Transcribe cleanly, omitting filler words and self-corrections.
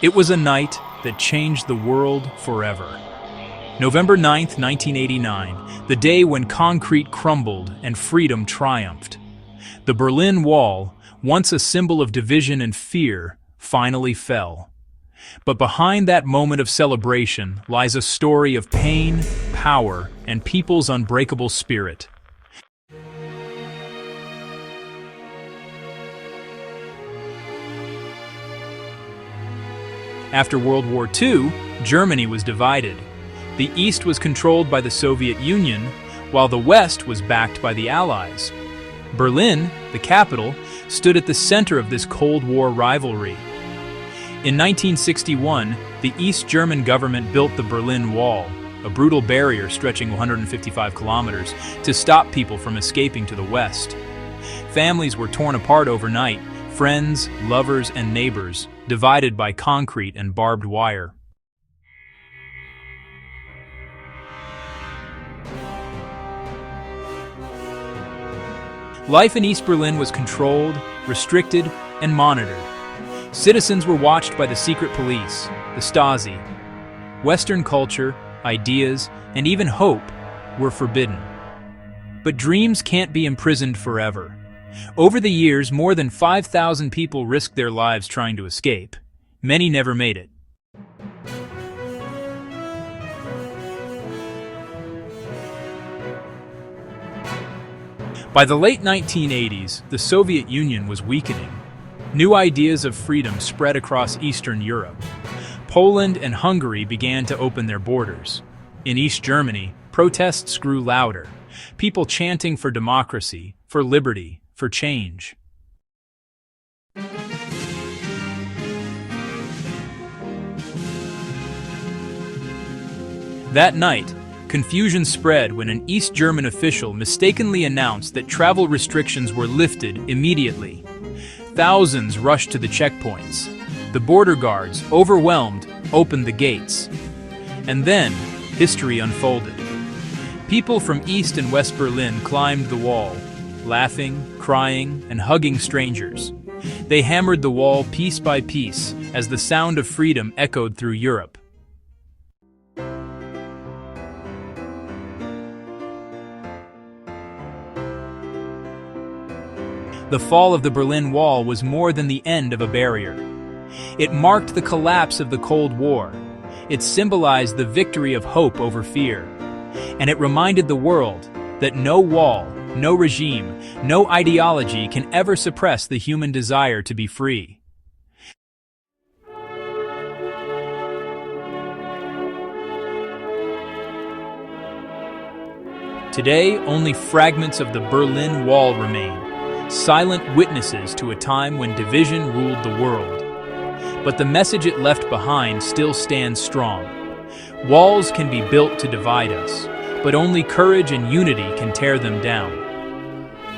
It was a night that changed the world forever. November 9th, 1989, the day when concrete crumbled and freedom triumphed. The Berlin Wall, once a symbol of division and fear, finally fell. But behind that moment of celebration lies a story of pain, power, and people's unbreakable spirit. After World War II, Germany was divided. The East was controlled by the Soviet Union, while the West was backed by the Allies. Berlin, the capital, stood at the center of this Cold War rivalry. In 1961, the East German government built the Berlin Wall, a brutal barrier stretching 155 kilometers, to stop people from escaping to the West. Families were torn apart overnight, friends, lovers, and neighbors, divided by concrete and barbed wire. Life in East Berlin was controlled, restricted, and monitored. Citizens were watched by the secret police, the Stasi. Western culture, ideas, and even hope were forbidden. But dreams can't be imprisoned forever. Over the years, more than 5,000 people risked their lives trying to escape. Many never made it. By the late 1980s, the Soviet Union was weakening. New ideas of freedom spread across Eastern Europe. Poland and Hungary began to open their borders. In East Germany, protests grew louder, people chanting for democracy, for liberty, for change. That night, confusion spread when an East German official mistakenly announced that travel restrictions were lifted immediately. Thousands rushed to the checkpoints. The border guards, overwhelmed, opened the gates. And then, history unfolded. People from East and West Berlin climbed the wall, laughing, crying, and hugging strangers. They hammered the wall piece by piece as the sound of freedom echoed through Europe. The fall of the Berlin Wall was more than the end of a barrier. It marked the collapse of the Cold War. It symbolized the victory of hope over fear. And it reminded the world that no wall, no regime, no ideology can ever suppress the human desire to be free. Today, only fragments of the Berlin Wall remain, silent witnesses to a time when division ruled the world. But the message it left behind still stands strong. Walls can be built to divide us, but only courage and unity can tear them down.